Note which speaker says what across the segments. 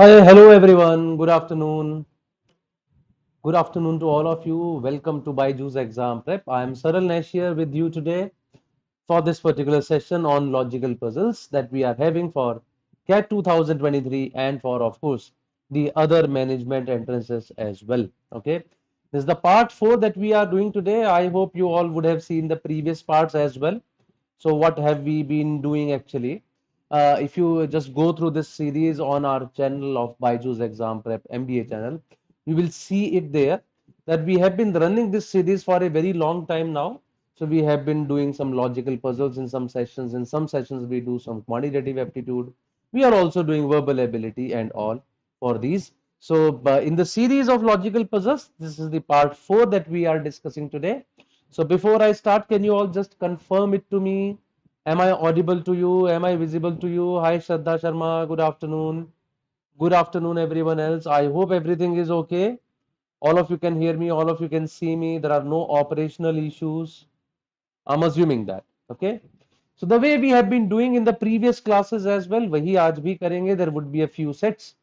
Speaker 1: Hi, hello everyone. Good afternoon. Good afternoon to all of you. Welcome to BYJU'S exam prep. I am Saral Nash here with you today for this particular session on logical puzzles that we are having for CAT 2023 and for, of course, the other management entrances as well. Okay, this is the part 4 that we are doing today. I hope you all would have seen the previous parts as well. So what have we been doing actually? If you just go through this series on our channel of BYJU'S Exam Prep MBA channel, you will see it there that we have been running this series for a very long time now. So we have been doing some logical puzzles in some sessions. In some sessions, we do some quantitative aptitude. We are also doing verbal ability and all for these. So in the series of logical puzzles, this is the part 4 that we are discussing today. So before I start, can you all just confirm it to me? Am I audible to you? Am I visible to you? Hi, Shraddha Sharma. Good afternoon. Good afternoon, everyone else. I hope everything is okay. All of you can hear me. All of you can see me. There are no operational issues. I'm assuming that. Okay. So the way we have been doing in the previous classes as well, wahi aaj bhi karenge. There would be a few sets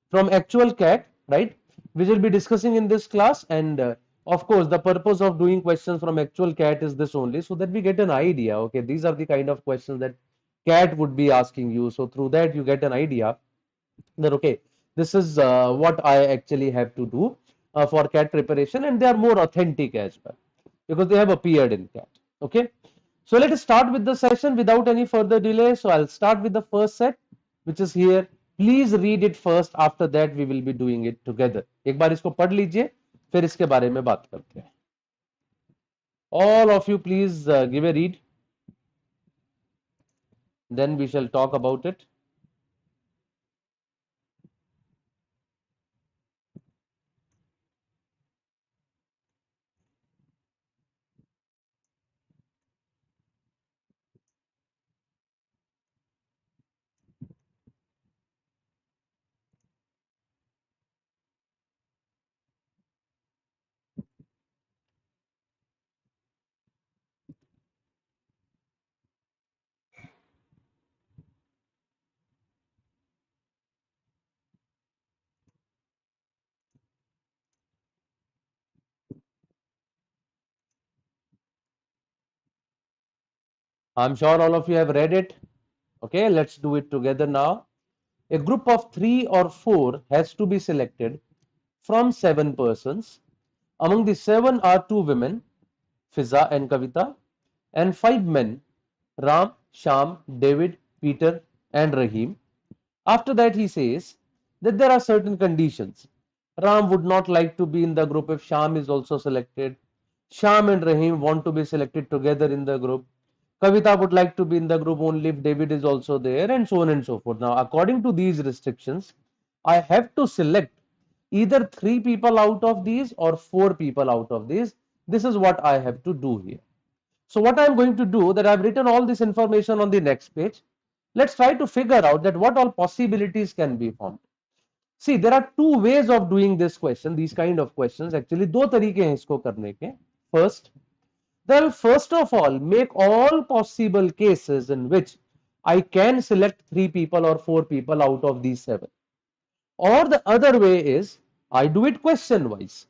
Speaker 1: from actual CAT, right? Which will be discussing in this class. And of course, the purpose of doing questions from actual CAT is this only, so that we get an idea. Okay, these are the kind of questions that CAT would be asking you. So through that, you get an idea that okay, this is what I actually have to do for CAT preparation, and they are more authentic as well because they have appeared in CAT. Okay, so let us start with the session without any further delay. So I'll start with the first set, which is here. Please read it first. After that, we will be doing it together. एक बार इसको पढ़ लीजिए, फिर इसके बारे में बात करते हैं. All of you, please give a read. Then we shall talk about it. I'm sure all of you have read it. Okay, let's do it together now. A group of 3 or 4 has to be selected from 7 persons. Among the 7 are 2 women, Fiza and Kavita, and 5 men, Ram, Sham, David, Peter, and Rahim. After that, he says that there are certain conditions. Ram would not like to be in the group if Sham is also selected. Sham and Rahim want to be selected together in the group. Kavita would like to be in the group only if David is also there, and so on and so forth. Now, according to these restrictions, I have to select either 3 people out of these or 4 people out of these. This is what I have to do here. So what I'm going to do, that I've written all this information on the next page. Let's try to figure out that what all possibilities can be formed. See, there are 2 ways of doing this question, these kind of questions. Actually, दो तरीके हैं इसको करने के. First, then first of all, make all possible cases in which I can select 3 people or 4 people out of these 7. Or the other way is, I do it question wise.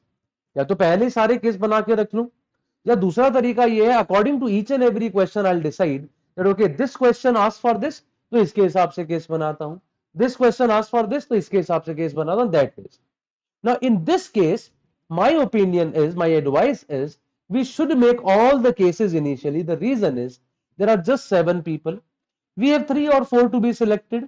Speaker 1: या तो पहले सारे केस बना के रख लूं, या दूसरा तरीका ये है, according to each and every question I will decide that okay this question ask for this, तो इसके हिसाब से केस बनाता हूं. This question ask for this, तो इसके हिसाब से केस बनाता हूं. That is now in this case, my opinion is, my advice is, we should make all the cases initially. The reason is there are just 7 people, we have 3 or 4 to be selected,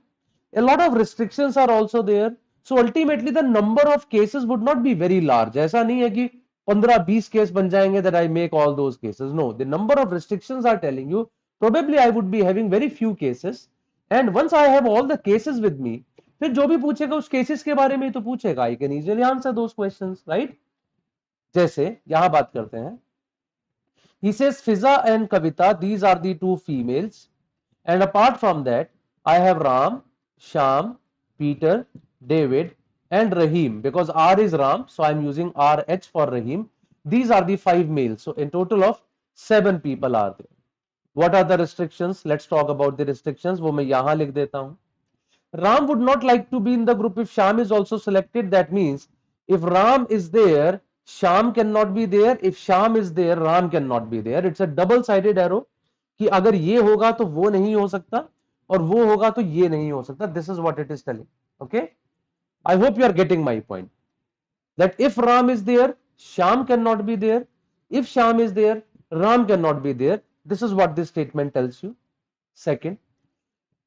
Speaker 1: a lot of restrictions are also there. So ultimately the number of cases would not be very large. ऐसा नहीं है कि 15-20 case बन जाएंगे that I make all those cases. No, the number of restrictions are telling you probably I would be having very few cases, and once I have all the cases with me, फिर जो भी पूछेगा उस cases के बारे में ही तो पूछेगा. I can easily answer those questions, right? जैसे यहां बात करते हैं. He says Fiza and Kavita, these are the 2 females, and apart from that I have Ram, Sham, Peter, David, and Rahim. Because R is Ram, so I'm using RH for Rahim. These are the 5 males, so in total of 7 people are there. What are the restrictions? Let's talk about the restrictions. वो मैं यहां लिख देता हूं. Ram would not like to be in the group if Shyam is also selected. That means if Ram is there, Shyam cannot be there. If Shyam is there, Ram cannot be there. It's a double sided arrow कि अगर ये होगा तो वो नहीं हो सकता और वो होगा तो ये नहीं हो सकता. This is what it is telling. Okay, I hope you are getting my point. That if Ram is there, Shyam cannot be there. If Shyam is there, Ram cannot be there. This is what this statement tells you. Second,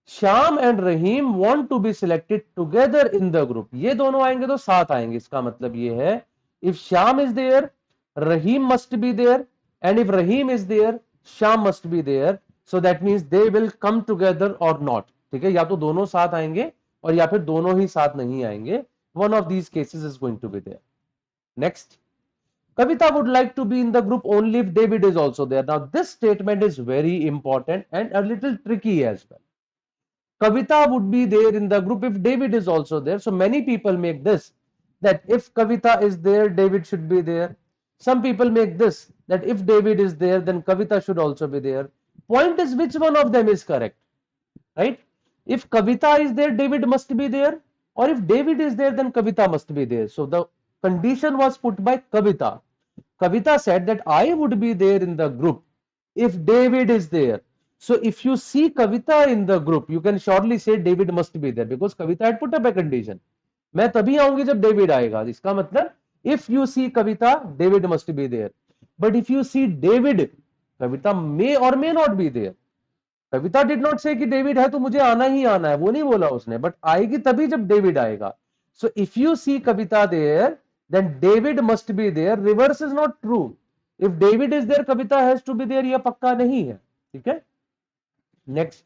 Speaker 1: Shyam and Rahim want to be selected together in the group. ये दोनों आएंगे तो साथ आएंगे. इसका मतलब ये है if Shyam is there, Rahim must be there, and if Rahim is there, Shyam must be there. So that means they will come together or not. ठीक है, या तो दोनों साथ आएंगे और या फिर दोनों ही साथ नहीं आएंगे. One of these cases is going to be there. Next, Kavita would like to be in the group only if David is also there. Now this statement is very important and a little tricky as well. Kavita would be there in the group if David is also there. So many people make this, that if Kavita is there, David should be there. Some people make this, that if David is there, then Kavita should also be there. Point is, which one of them is correct, right? If Kavita is there, David must be there, or if David is there, then Kavita must be there. So the condition was put by Kavita. Kavita said that I would be there in the group if David is there. So if you see Kavita in the group, you can surely say David must be there because Kavita had put up a condition. मैं तभी आऊंगी जब David आएगा. इसका मतलब if you see Kavita, David must be there. But if you see David, Kavita may or may not be there. Kavita did not say कि David है तो मुझे आना ही आना है, वो नहीं बोला उसने, but आएगी तभी जब David आएगा. So if you see Kavita there, then David must be there. Reverse is not true. If David is there, Kavita has to be there. यह पक्का नहीं है. ठीक है. Next,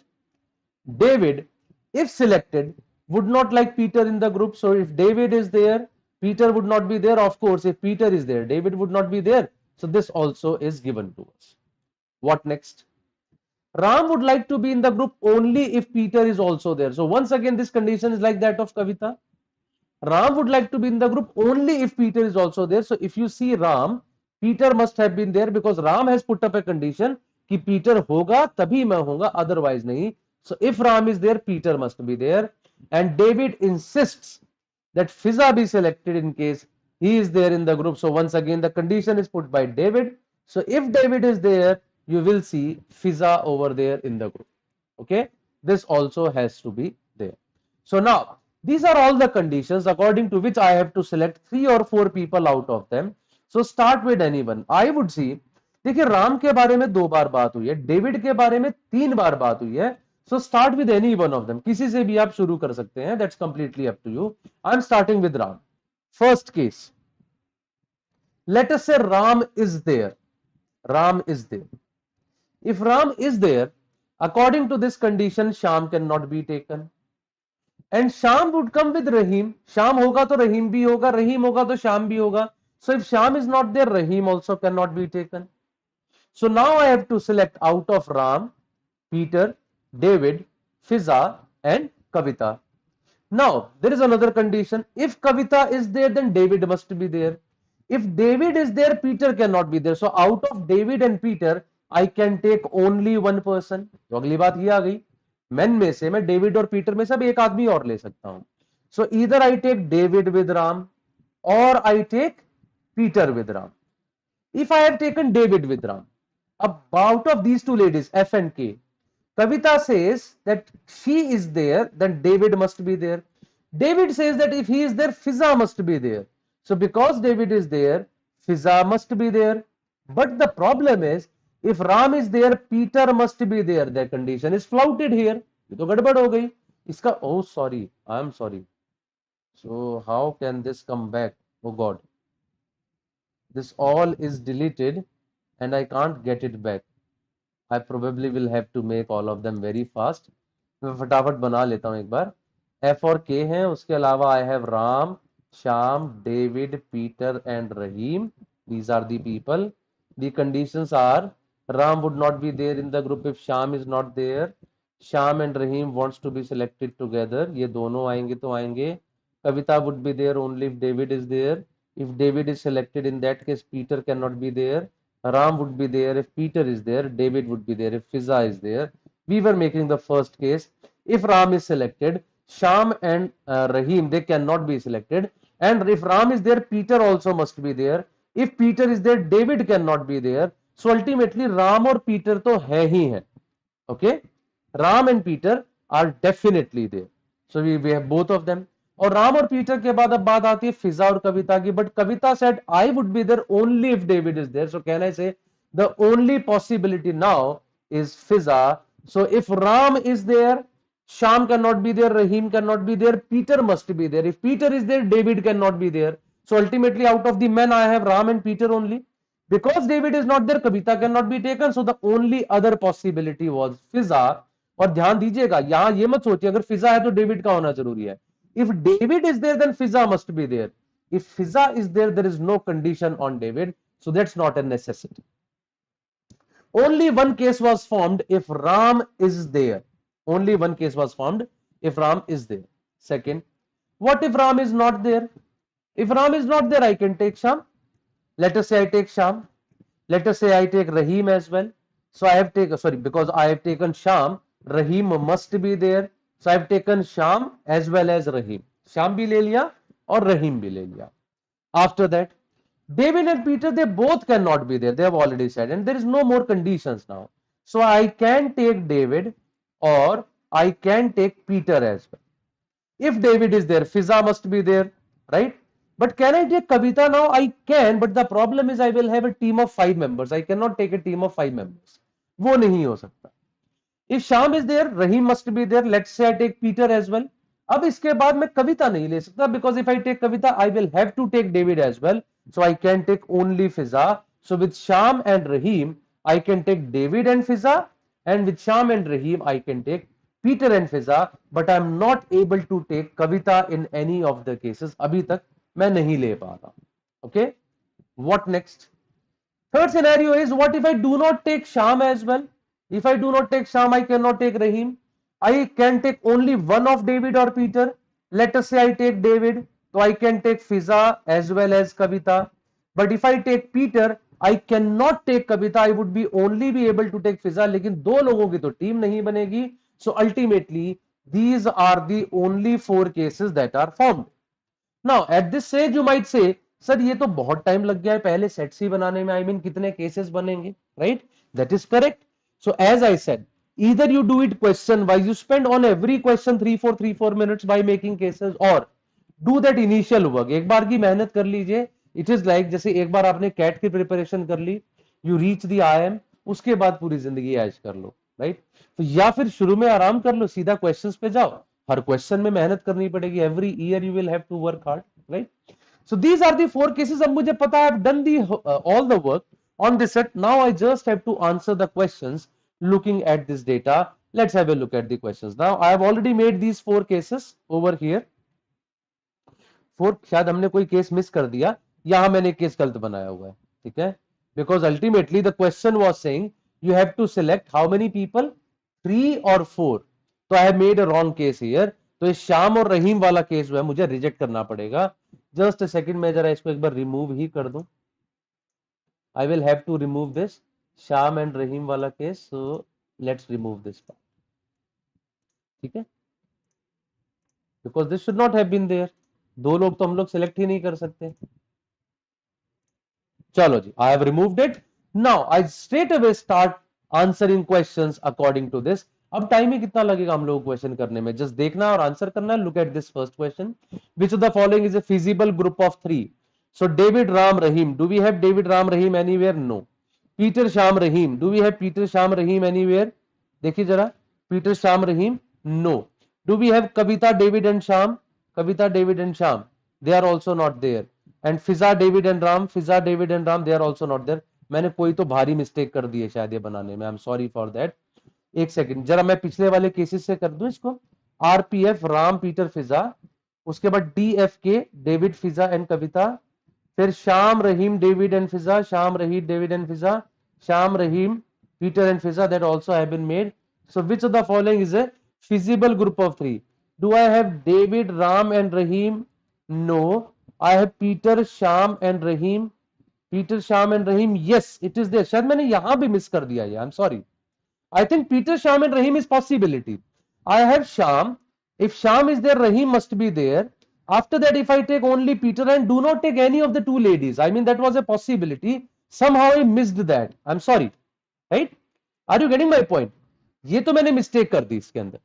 Speaker 1: David, if selected, would not like Peter in the group. So if David is there, Peter would not be there. Of course, if Peter is there, David would not be there. So this also is given to us. What next? Ram would like to be in the group only if Peter is also there. So once again, this condition is like that of Kavita. Ram would like to be in the group only if Peter is also there. So if you see Ram, Peter must have been there because Ram has put up a condition कि Peter होगा तभी मैं होगा, otherwise नहीं. So if Ram is there, Peter must be there. And David insists that Fiza be selected in case he is there in the group. So once again, the condition is put by David. So if David is there, you will see Fiza over there in the group. Okay, this also has to be there. So now, these are all the conditions according to which I have to select 3 or 4 people out of them. So start with anyone. I would see, देखिए राम के बारे में 2 बार बात हुई है, David के बारे में 3 बार बात हुई है. So start with any one of them. किसी से भी आप शुरू कर सकते हैं. That's completely up to you. I am starting with Ram. First case, let us say Ram is there. Ram is there. If Ram is there, according to this condition, Shyam can not be taken and Shyam would come with Rahim. Shyam होगा तो रहीम भी होगा, रहीम होगा तो श्याम भी होगा. So if Shyam is not there, Rahim also cannot be taken. So now I have to select out of Ram, Peter, David, Fiza and Kavita. Now there is another condition. If Kavita is there, then David must be there. If David is there, Peter cannot be there. So out of David and Peter, I can take only one person. तो अगली बात ये आ गई, men में से मैं David और Peter में से एक आदमी और ले सकता हूं. So either I take David with Ram or I take Peter with Ram. If I have taken David with Ram, out of these 2 ladies, F and K, Kavita says that she is there, then David must be there. David says that if he is there, Fiza must be there. So because David is there, Fiza must be there. But the problem is, if Ram is there, Peter must be there. The condition is flouted here. ये तो गड़बड़ हो गई. इसका, oh sorry, I am sorry. So how can this come back? Oh God. This all is deleted and I can't get it back. I probably will have to make all of them very fast. मैं फटाफट बना लेता हूं एक बार. F और K हैं, उसके अलावा I have Ram, Shyam, David, Peter and Rahim. These are the people. The conditions are Ram would not be there in the group if Shyam is not there. Shyam and Rahim wants to be selected together. ये दोनों आएंगे तो आएंगे. Kavita would be there only if David is there. If David is selected, in that case, Peter cannot be there. Ram would be there. If Peter is there, David would be there. If Fiza is there, we were making the first case. If Ram is selected, Sham and Rahim, they cannot be selected. And if Ram is there, Peter also must be there. If Peter is there, David cannot be there. So ultimately Ram और Peter तो है ही है. Okay, Ram and Peter are definitely there. So we have both of them. और राम और Peter के बाद अब बात आती है फिजा और कविता की. But Kavita said I would be there only if David is there. So can I say the only possibility now is Fiza. So if Ram is there, Sham cannot be there, Rahim cannot be there, Peter must be there. If Peter is there, David cannot be there. So ultimately out of the men I have Ram and Peter only. Because David is not there, Kavita cannot be taken. So the only other possibility was Fiza. और ध्यान दीजिएगा यहां ये मत सोचिए अगर फिजा है तो डेविड का होना जरूरी है. If David is there, then Fiza must be there. If Fiza is there, there is no condition on David. So that's not a necessity. Only one case was formed if Ram is there. Only one case was formed if Ram is there. Second, what if Ram is not there? If Ram is not there, I can take Sham. Let us say I take Sham. Let us say I take Rahim as well. So I have taken, sorry, because I have taken Sham, Rahim must be there. So I have taken Sham as well as Rahim. Sham bhi le liya और Rahim bhi le liya. After that, David and Peter, they both cannot be there. They have already said, and there is no more conditions now. So I can take David or I can take Peter as well. If David is there, Fiza must be there, right? But can I take Kavita now? I can, but the problem is I will have a team of 5 members. I cannot take a team of 5 members. वो नहीं हो सकता. If Sham is there, Rahim must be there. Let's say I take Peter as well. अब इसके बाद मैं कविता नहीं ले सकता because if I take Kavita, I will have to take David as well. So I can take only Fiza. So with Sham and Rahim, I can take David and Fiza, and with Sham and Rahim, I can take Peter and Fiza. But I am not able to take Kavita in any of the cases. अभी तक मैं नहीं ले पा रहा. Okay. What next? Third scenario is what if I do not take Sham as well? If I do not take Sham, I cannot take Rahim. I can take only one of David or Peter. Let us say I take David, so I can take Fiza as well as Kavita. But if I take Peter, I cannot take Kavita. I would be only be able to take Fiza. लेकिन दो लोगों की तो team नहीं बनेगी. So ultimately, these are the only 4 cases that are formed. Now at this stage you might say, sir ये तो बहुत टाइम लग गया है पहले सेट्स ही बनाने में. I mean कितने केसेस बनेंगे, right? That is correct. So as I said, either you do it question wise, you spend on every question 3-4 minutes by making cases, or do that initial work. एक बार की मेहनत कर लीजिए. It is like जैसे एक बार आपने cat की preparation कर ली, you reach the IIM, उसके बाद पूरी जिंदगी ऐश कर लो, right? तो या फिर शुरू में आराम कर लो, सीधा क्वेश्चंस पे जाओ. हर क्वेश्चन में मेहनत करनी पड़ेगी. Every year you will have to work hard, right? So these are the 4 cases. अब मुझे पता है, I've done the all the work on this set. Now I just have to answer the questions looking at this data. Let's have a look at the questions. Now I have already made these 4 cases over here. 4, शायद हमने कोई case miss कर दिया. यहां मैंने case गलत बनाया हुआ है, ठीक है? Because ultimately the question was saying you have to select how many people, 3 or 4. तो I have made a wrong case here. तो ये श्याम और रहीम वाला केस जो है मुझे रिजेक्ट करना पड़ेगा. जस्ट अ सेकंड, मैं जरा इसको एक बार रिमूव ही कर दूं. I will have to remove this Shyam and Rahim वाला case. So let's remove this part, ठीक है? Because this should not have been there. 2 लोग तो हम लोग सिलेक्ट ही नहीं कर सकते. चलो जी, I have removed it. Now I straight away start answering questions according to this. अब टाइम ही कितना लगेगा हम लोग क्वेश्चन करने में? जस्ट देखना और आंसर करना. Look at this first question. Which of the following is a feasible group of 3? So David, Ram, Rahim. Do we have David, Ram, Rahim anywhere? No. Peter, Sham, Rahim. Do we have Peter, Sham, Rahim anywhere? देखिए जरा, Peter, Sham, Rahim. No. Do we have Kavita, David and Sham? Kavita, David and Sham. They are also not there. And Fiza, David and Ram. Fiza, David and Ram. They are also not there. मैंने कोई तो भारी mistake कर दी है शायद ये बनाने में. I am sorry for that. एक सेकंड, जरा मैं पिछले वाले केसेस से कर दूं इसको. आरपीएफ, राम, पीटर, फिजा. उसके बाद डीएफके, डेविड, फिजा एंड कविता. फिर शाम, रहीम, David and Fiza. Sham, Rahim, David and Fiza. Sham, Rahim, Peter and Fiza. That also have been made. So which of the following is a feasible group of 3? Do I have David, Ram and Rahim? No. I have Peter, Sham and Rahim. Peter, Sham and Rahim. Yes, it is there. शायद मैंने यहां भी miss कर दिया. I'm sorry. I think Peter, Sham and Rahim is possibility. I have Sham, If Sham is there, Rahim must be there. After that, if I take only Peter and do not take any of the two ladies, I mean that was a possibility. Somehow I missed that. I'm sorry, right? Are you getting my point? ये तो मैंने mistake कर दी इसके अंदर.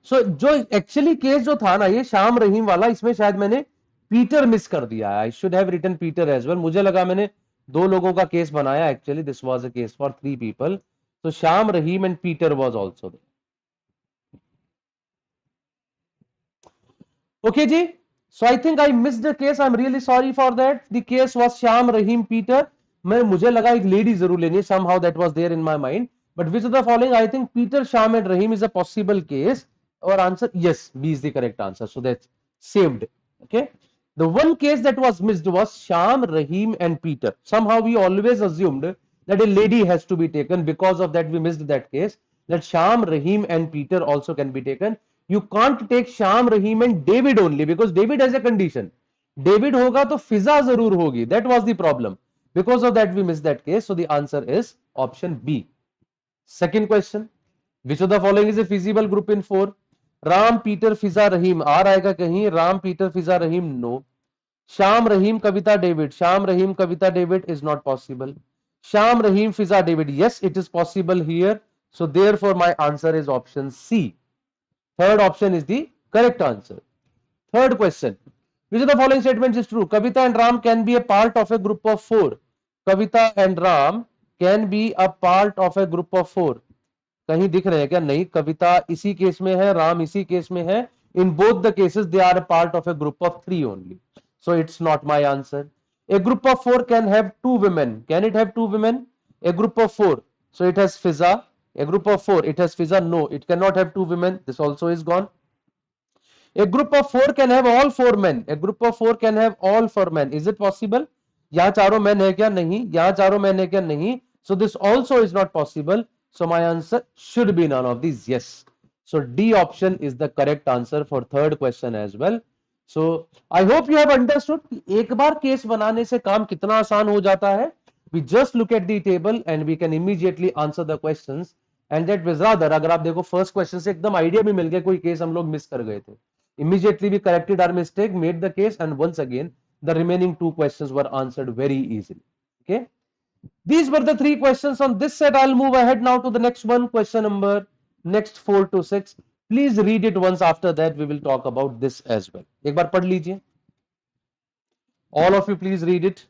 Speaker 1: So जो actually case जो था ना ये शाम रहीम वाला, इसमें शायद मैंने पीटर मिस कर दिया. I should have written Peter as well. मुझे लगा मैंने दो लोगों का केस बनाया. Actually this was a case for 3 people. So Sham, Rahim and Peter was also there. Okay ji. So I think I missed the case. I'm really sorry for that. The case was Sham, Rahim, Peter. मुझे लगा एक lady जरूर लेनी है. Somehow that was there in my mind. But which of the following? I think Peter, Sham and Rahim is a possible case. Our answer, yes, B is the correct answer. So that's saved. Okay. The one case that was missed was Sham, Rahim and Peter. Somehow we always assumed that a lady has to be taken. Because of that we missed that case. That Sham, Rahim and Peter also can be taken. You can't take Sham, Rahim and David only because David has a condition. David होगा तो फिजा जरूर होगी. That was the problem. Because of that we missed that case. So the answer is option B. Second question. Which of the following is a feasible group in 4? Ram, Peter, Fiza, Rahim. R आएगा कहीं. Ram, Peter, Fiza, Rahim. No. Sham, Rahim, Kavita, David. Sham, Rahim, Kavita, David is not possible. Sham, Rahim, Fiza, David. Yes, it is possible here. So therefore my answer is option C. Third option is the correct answer. Third question. Which of the following statements is true? Kavita and Ram can be a part of a group of 4. Kavita and Ram can be a part of a group of 4. कहीं दिख रहे हैं क्या? नहीं. कविता इसी case में है, राम इसी केस में है. In both the cases they are a part of a group of 3 only. So it's not my answer. A group of 4 can have 2 women. Can it have 2 women? A group of 4. So it has Fiza. A group of 4. It has Fiza. No, it cannot have 2 women. This also is gone. A group of 4 can have all 4 men. A group of 4 can have all 4 men. Is it possible? यहाँ चारों men है क्या? नहीं. यहाँ चारों men है क्या? नहीं. So this also is not possible. So my answer should be none of these. Yes. So D option is the correct answer for third question as well. So I hope you have understood कि एक बार case बनाने से काम कितना आसान हो जाता है. We just look at the table and we can immediately answer the questions. And that was rather, अगर आप देखो first question से एकदम idea भी मिल गया कोई केस हम लोग मिस कर गए थे. Immediately we corrected our mistake, made the case, and once again the remaining 2 questions were answered very easily. Okay. These were the 3 questions on this set. I'll move ahead now to the next one, question number next 4 to 6. Please read it once. After that we will talk about this as well. एक बार पढ़ लीजिए. All of you please read it.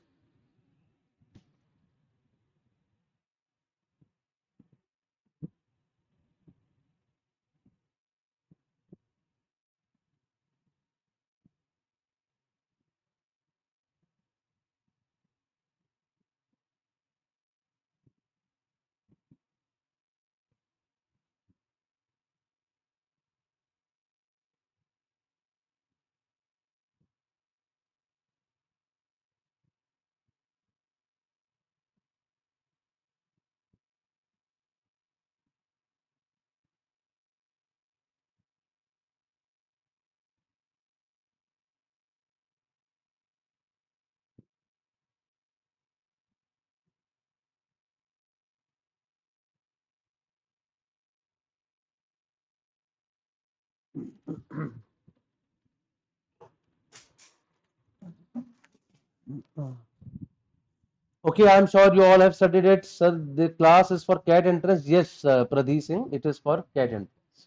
Speaker 1: Okay, I'm sure you all have studied it. Sir, the class is for CAT entrance. Yes, Pradhi Singh, it is for CAT entrance.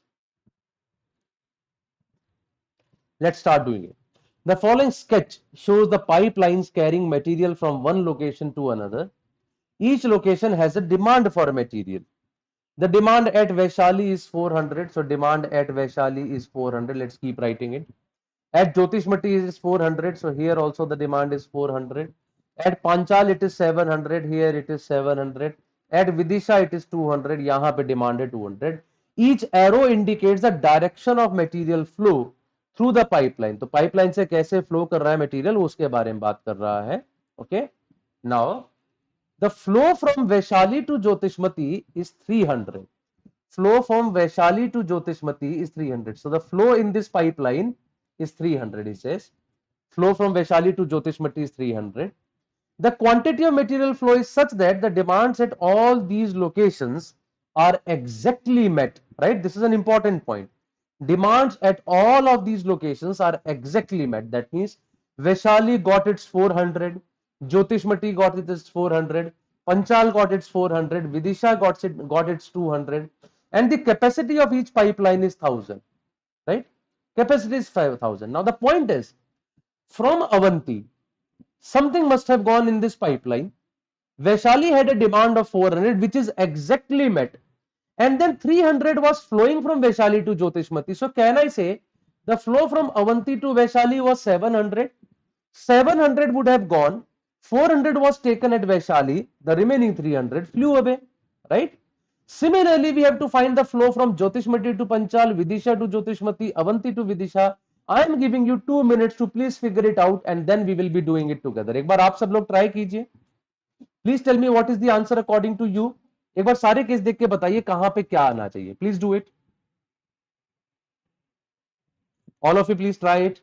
Speaker 1: Let's start doing it. The following sketch shows the pipelines carrying material from one location to another. Each location has a demand for material. The demand at Vaishali is 400. So demand at Vaishali is 400. Let's keep writing it. At Jyotishmati is 400. So here also the demand is 400. At Panchal it is 700. Here it is 700. At Vidisha it is 200. यहाँ पे demand है 200. Each arrow indicates the direction of material flow through the pipeline. तो pipeline से कैसे flow कर रहा है material उसके बारे में बात कर रहा है. Okay. Now the flow from Vaishali to Jyotishmati is 300. Flow from Vaishali to Jyotishmati is 300. So the flow in this pipeline is 300, he says. Flow from Vaishali to Jyotishmati is 300. The quantity of material flow is such that the demands at all these locations are exactly met, right? This is an important point. demands at all of these locations are exactly met. That means Vaishali got its 400, Jyotishmati got its 400, Panchal got its 400, Vidisha got its 200, and the capacity of each pipeline is 1000, right? Capacity is 5000. Now the point is, from Avanti, something must have gone in this pipeline. Vaishali had a demand of 400, which is exactly met. And then 300 was flowing from Vaishali to Jyotishmati. So can I say the flow from Avanti to Vaishali was 700? 700 would have gone. 400 was taken at Vaishali. The remaining 300 flew away, right? Similarly, we have to find the flow from Jyotishmati to Panchal, Vidisha to Jyotishmati, Avanti to Vidisha. I am giving you 2 minutes to please figure it out, and then we will be doing it together. एक बार आप सब लोग try कीजिए. Please tell me what is the answer according to you. एक बार सारे case देख के बताइए कहां पे क्या आना चाहिए. Please do it. All of you, please try it.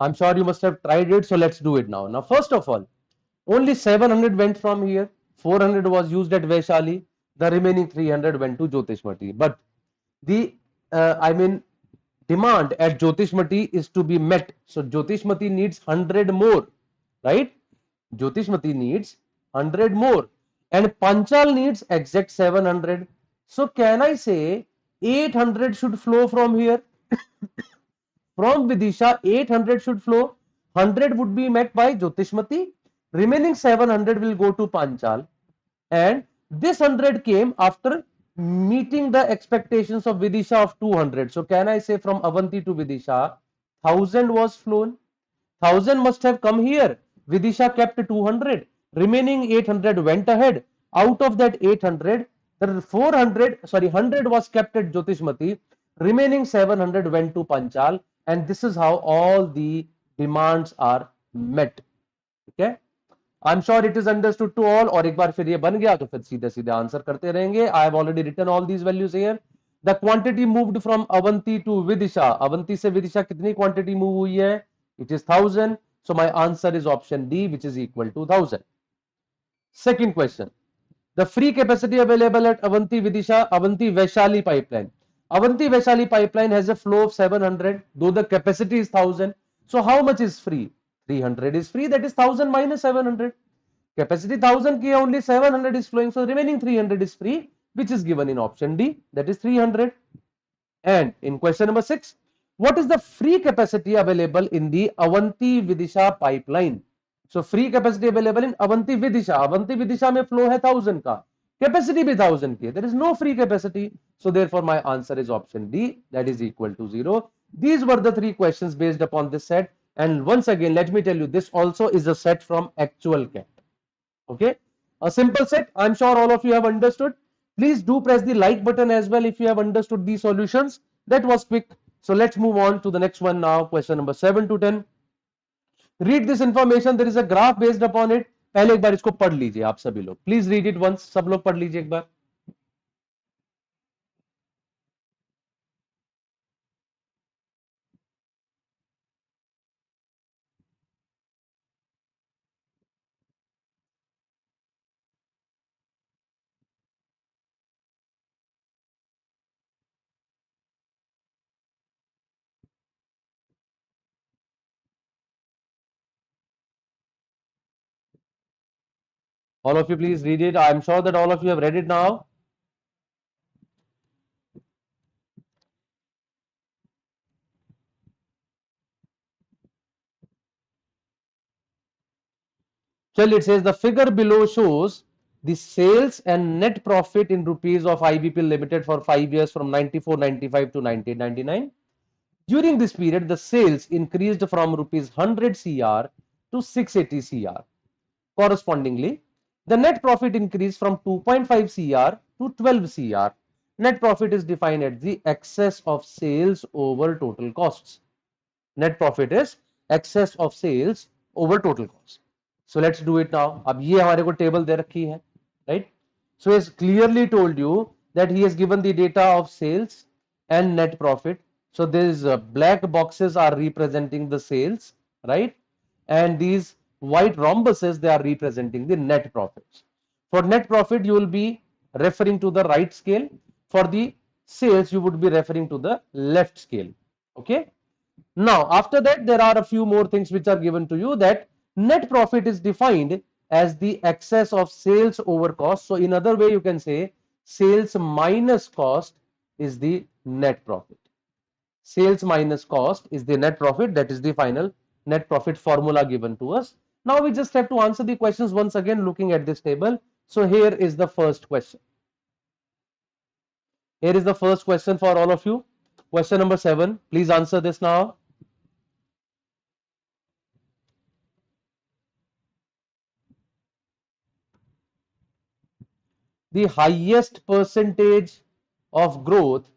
Speaker 1: I'm sure you must have tried it, so let's do it now. Now, first of all, only 700 went from here, 400 was used at Vaishali, the remaining 300 went to Jyotishmati. But the, demand at Jyotishmati is to be met. So, Jyotishmati needs 100 more, right? Jyotishmati needs 100 more, and Panchal needs exact 700. So, can I say 800 should flow from here? From Vidisha, 800 should flow. 100 would be met by Jyotishmati. Remaining 700 will go to Panchal. And this 100 came after meeting the expectations of Vidisha of 200. So can I say from Avanti to Vidisha, 1000 was flown. 1000 must have come here. Vidisha kept 200. Remaining 800 went ahead. Out of that 800, the 100 was kept at Jyotishmati. Remaining 700 went to Panchal. And this is how all the demands are met. Okay. I'm sure it is understood to all. और एक बार फिर ये बन गया तो फिर सीधे सीधे आंसर करते रहेंगे. I have already written all these values here. The quantity moved from Avanti to Vidisha. Avanti से Vidisha कितनी quantity move हुई है? It is 1000. So my answer is option D, which is equal to 1000. Second question. The free capacity available at Avanti Vidisha, Avanti Vaishali pipeline. Avanti Vaishali pipeline has a flow of 700, though the capacity is 1000. So how much is free? 300 is free, that is 1000 minus 700. Capacity 1000 ki only 700 is flowing, so remaining 300 is free, which is given in option D, that is 300. And in question number 6, what is the free capacity available in the Avanti Vidisha pipeline? So free capacity available in Avanti Vidisha. Avanti Vidisha mein flow hai 1000 ka. Capacity bhi 1000 ki. There is no free capacity. So therefore my answer is option D, that is equal to 0. These were the three questions based upon this set. And once again, let me tell you, this also is a set from actual CAT. Okay, a simple set. I'm sure all of you have understood. Please do press the like button as well if you have understood these solutions. That was quick. So let's move on to the next one now. Question number 7 to 10. Read this information. There is a graph based upon it. पहले एक बार इसको पढ़ लीजिए आप सभी लोग. Please read it once. सब लोग पढ़ लीजिए एक बार. All of you please read it. I'm sure that all of you have read it now. Well, it says the figure below shows the sales and net profit in rupees of IBP Limited for 5 years from 94-95 to 1999. During this period, the sales increased from rupees 100 CR to 680 CR. Correspondingly, the net profit increased from 2.5 CR to 12 CR. Net profit is defined as the excess of sales over total costs. Net profit is excess of sales over total cost. So let's do it now. अब ये हमारे को table दे रखी है, right? So he has clearly told you that he has given the data of sales and net profit. So these black boxes are representing the sales, right? And these white rhombuses, they are representing the net profits. For net profit, you will be referring to the right scale. For the sales, you would be referring to the left scale. Okay. Now, after that, there are a few more things which are given to you, that net profit is defined as the excess of sales over cost. So, in other way, you can say sales minus cost is the net profit. Sales minus cost is the net profit. That is the final net profit formula given to us. Now, we just have to answer the questions once again looking at this table. So, here is the first question. Here is the first question for all of you. Question number 7. Please answer this now. The highest percentage of growth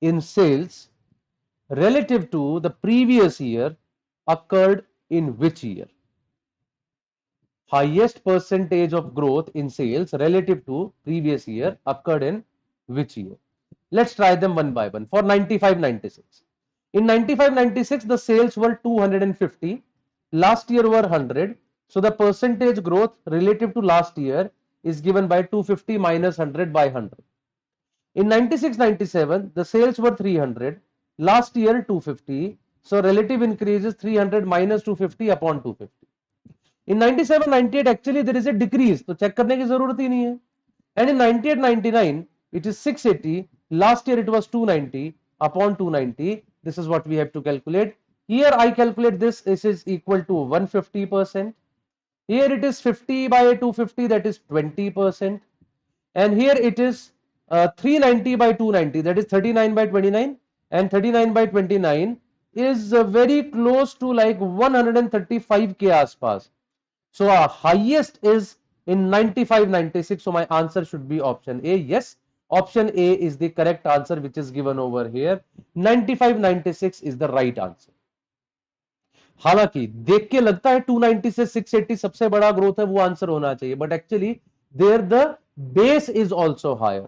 Speaker 1: in sales relative to the previous year occurred in which year? Highest percentage of growth in sales relative to previous year occurred in which year? Let's try them one by one. For 95-96. In 95-96, the sales were 250. Last year were 100. So the percentage growth relative to last year is given by 250 minus 100 by 100. In 96-97, the sales were 300. Last year 250. So relative increase is 300 minus 250 upon 250. In 97-98, actually there is a decrease. तो check करने की जरूरत ही नहीं है. And in 98-99, it is 680. Last year it was 290 upon 290. This is what we have to calculate. Here I calculate this. This is equal to 150%. Here it is 50 by 250, that is 20%. And here it is 390 by 290, that is 39 by 29. And 39 by 29 is very close to like 135 के आसपास. So our highest is in 95-96. So my answer should be option A. Yes, option A is the correct answer, which is given over here. 95-96 is the right answer. हालांकि देख के लगता है 290 से 680 सबसे बड़ा ग्रोथ है, वो आंसर होना चाहिए, but actually there the base is also higher.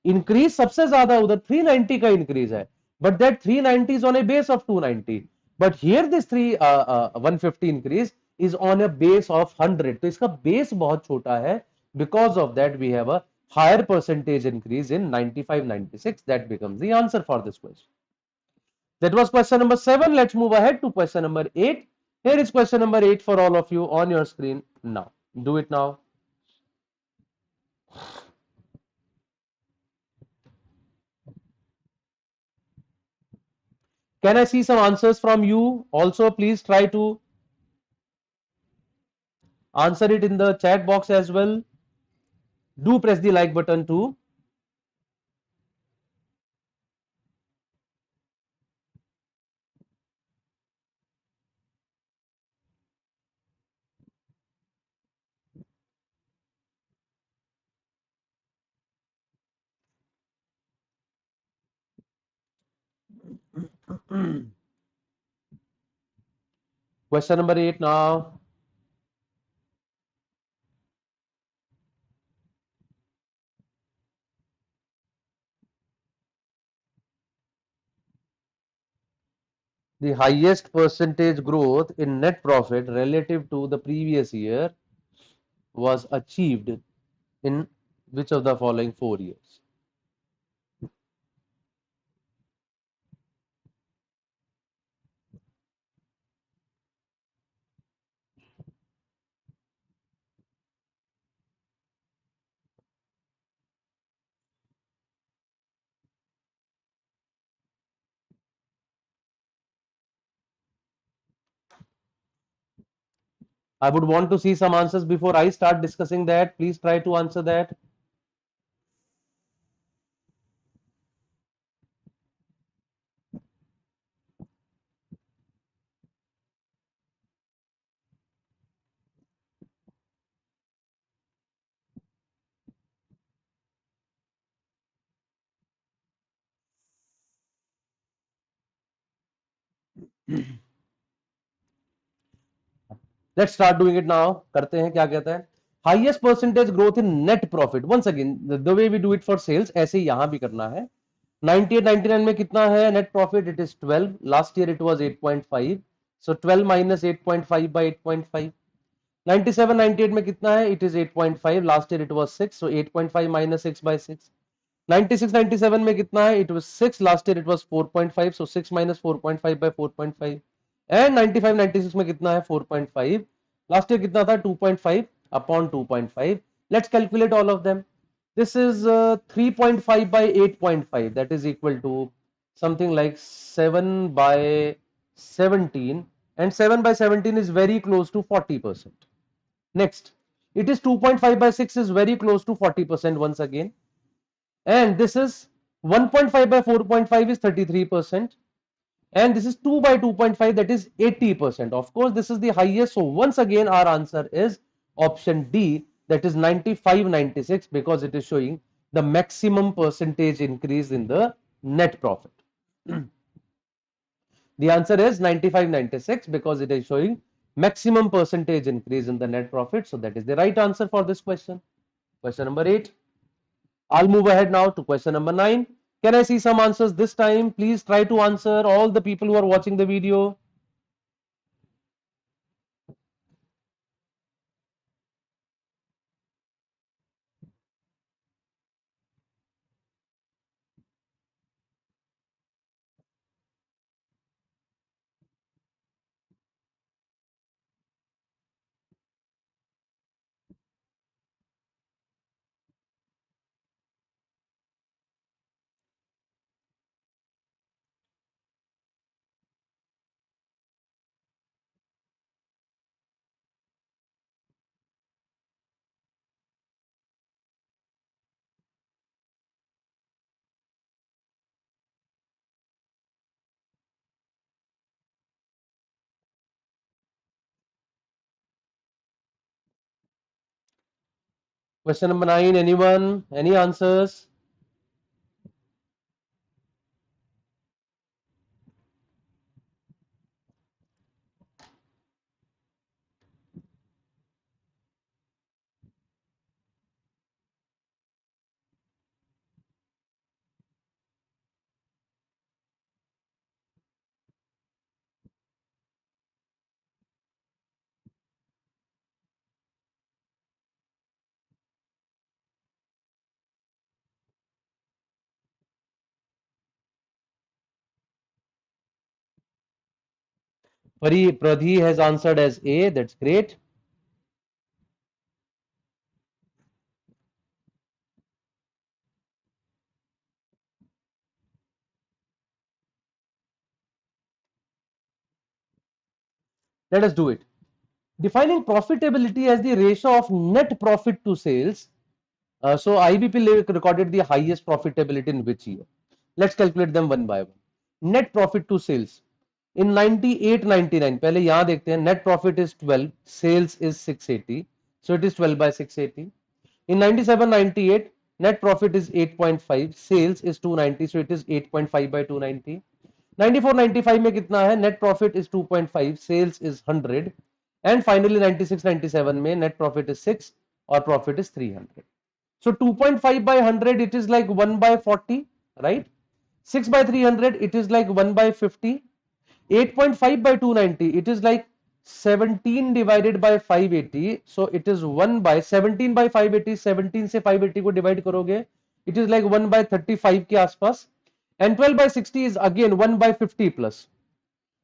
Speaker 1: Increase सबसे ज्यादा उधर 390 का इंक्रीज है, but that 390 is on a base of 290. But here this 150 increase is on a base of 100. तो इसका बेस बहुत छोटा है. Because of that, we have a higher percentage increase in 95-96. That becomes the answer for this question. That was question number 7. Let's move ahead to question number 8. Here is question number 8 for all of you on your screen now. Do it now. Can I see some answers from you? Also, please try to answer it in the chat box as well. Do press the like button too. Question number 8 now. The highest percentage growth in net profit relative to the previous year was achieved in which of the following 4 years? I would want to see some answers before I start discussing that. Please try to answer that. Let's start doing it now. करते हैं, क्या कहता है? Highest percentage growth in net profit. Once again, the way we do it for sales, ऐसे ही यहाँ भी करना है. 98, 99 में कितना है net profit? It is 12. Last year it was 8.5. So 12 minus 8.5 by 8.5. 97, 98 में कितना है? It is 8.5. Last year it was 6. So 8.5 minus 6 by 6. 96, 97 में कितना है? It was 6. Last year it was 4.5. So 6 minus 4.5 by 4.5. And 95, 96 में कितना है? 4.5. Last year कितना था? 2.5 upon 2.5. Let's calculate all of them. This is 3.5 by 8.5. That is equal to something like 7 by 17. And 7 by 17 is very close to 40%. Next, it is 2.5 by 6 is very close to 40% once again. And this is 1.5 by 4.5 is 33%. And this is 2 by 2.5, that is 80%. Of course, this is the highest. So once again, our answer is option D, that is 95, 96, because it is showing the maximum percentage increase in the net profit. The answer is 95, 96, because it is showing maximum percentage increase in the net profit. So that is the right answer for this question. Question number 8. I'll move ahead now to question number 9. Can I see some answers this time? Please try to answer, all the people who are watching the video. Question number 9, anyone? Any answers? Pradhi has answered as A. That's great. Let us do it. Defining profitability as the ratio of net profit to sales. So IBP recorded the highest profitability in which year? Let's calculate them one by one. Net profit to sales. In 98, 99, पहले यहाँ देखते हैं. Net profit is 12, sales is 680. So it is 12 by 680. In 97, 98, net profit is 8.5, sales is 290. So it is 8.5 by 290. 94, 95 में कितना है? Net profit is 2.5, sales is 100. And finally 96, 97 में net profit is 6 or profit is 300. So 2.5 by 100, it is like 1 by 40, right? 6 by 300, it is like 1 by 50. 8.5 by 290, it is like 17 divided by 580. So it is 1 by 17 by 580. 17 से 580 को divide करोगे, it is like 1 by 35 के आसपास. And 12 by 60 is again 1 by 50 plus.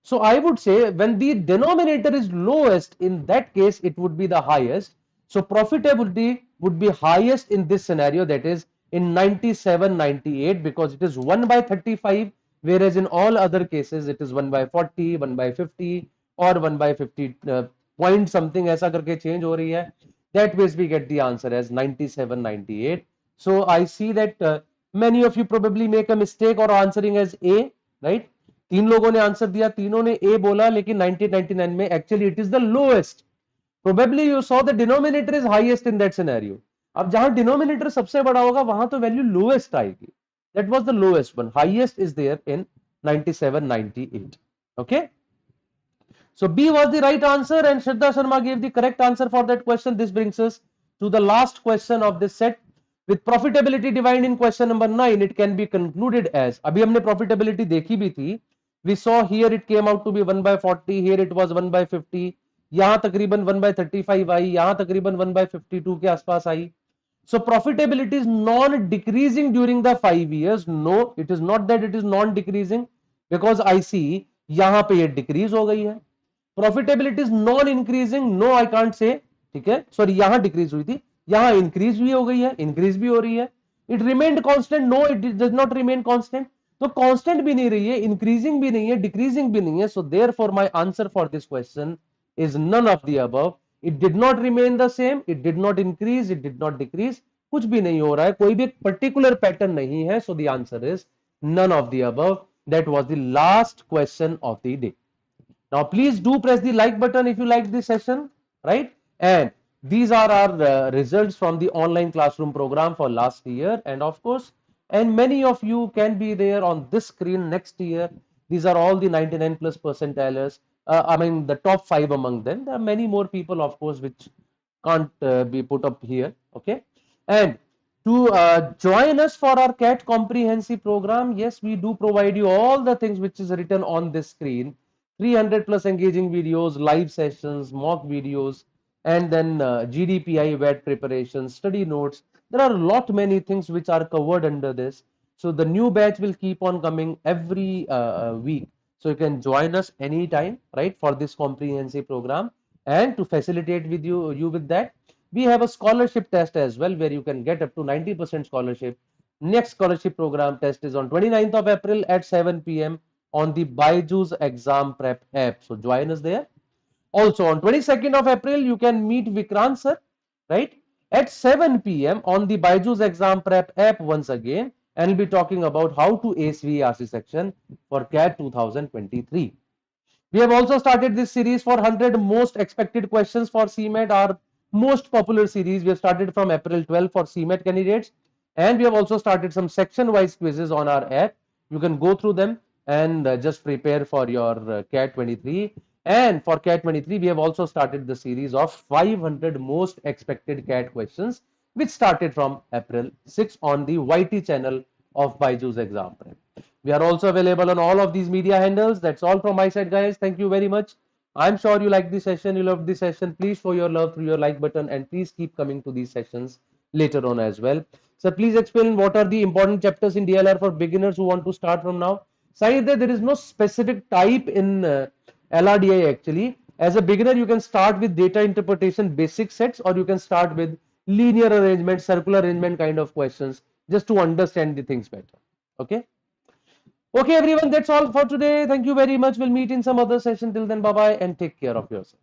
Speaker 1: So I would say when the denominator is lowest, in that case it would be the highest. So profitability would be highest in this scenario, that is in 97, 98, because it is 1 by 35, whereas in all other cases it is 1 by 40, 1 by 50 or 1 by 50 point something ऐसा करके change हो रही है, that ways we get the answer as 97, 98. So I see that many of you probably make a mistake or answering as A, right? तीन लोगों ने answer दिया, तीनों ने A बोला, लेकिन 1999 में actually it is the lowest. Probably you saw the denominator is highest in that scenario. अब जहां denominator सबसे बड़ा होगा वहां तो वैल्यू lowest आएगी. That was the lowest one. Highest is there in 97, 98. Okay. So B was the right answer and Shraddha Sharma gave the correct answer for that question. This brings us to the last question of this set. With profitability defined in question number 9, it can be concluded as, अभी हमने profitability देखी भी थी. We saw here it came out to be 1 by 40, here it was 1 by 50, यहां तकरीबन 1 by 35 आई, यहां तकरीबन 1 by 52 के आसपास आई. So profitability is non-decreasing during the 5 years. No, it is not that it is non-decreasing, because I see यहां पे ये decrease हो गई है. Profitability is non-increasing. No, I can't say. ठीक है, सॉरी यहां डिक्रीज हुई थी, यहां इंक्रीज भी हो गई है, इंक्रीज भी हो रही है. It remained constant. No, it does not remain constant. तो कांस्टेंट भी नहीं रही है, इंक्रीजिंग भी नहीं है, डिक्रीजिंग भी नहीं है. So therefore my answer for this question is none of the above. It did not remain the same, it did not increase, it did not decrease. कुछ भी नहीं हो रहा है, कोई भी पर्टिकुलर पैटर्न नहीं है. So the answer is none of the above. That was the last question of the day. Now please do press the like button if you like this session, right? And these are our results from the online classroom program for last year, and of course, and many of you can be there on this screen next year. These are all the 99 plus percentilers. I mean the top 5 among them. There are many more people, of course, which can't be put up here. Okay. And to join us for our CAT comprehensive program, yes, we do provide you all the things which is written on this screen. 300 plus engaging videos, live sessions, mock videos, and then GDPI wet preparation, study notes. There are a lot many things which are covered under this. So the new batch will keep on coming every week. So you can join us anytime, right, for this comprehensive program. And to facilitate with you with that, we have a scholarship test as well, where you can get up to 90% scholarship. Next scholarship program test is on 29th of April at 7 p.m. on the BYJU'S exam prep app. So join us there. Also on 22nd of April, you can meet Vikrant sir, right, at 7 p.m. on the BYJU'S exam prep app once again, and we'll be talking about how to ace VRC section for CAT 2023. We have also started this series for 100 most expected questions for CMAT, our most popular series. We have started from April 12 for CMAT candidates, and we have also started some section wise quizzes on our app. You can go through them and just prepare for your CAT 23. And for CAT 23, we have also started the series of 500 most expected CAT questions, which started from April 6 on the YT channel of BYJU'S exam prep. We are also available on all of these media handles. That's all from my side, guys. Thank you very much. I'm sure you like this session, you love this session. Please show your love through your like button, and please keep coming to these sessions later on as well. So please explain what are the important chapters in DLR for beginners who want to start from now. Saeed, there is no specific type in LRDI actually. As a beginner, you can start with data interpretation basic sets, or you can start with linear arrangement, circular arrangement kind of questions, just to understand the things better. Okay. Okay, everyone, that's all for today. Thank you very much. We'll meet in some other session. Till then, bye bye, and take care of yourself.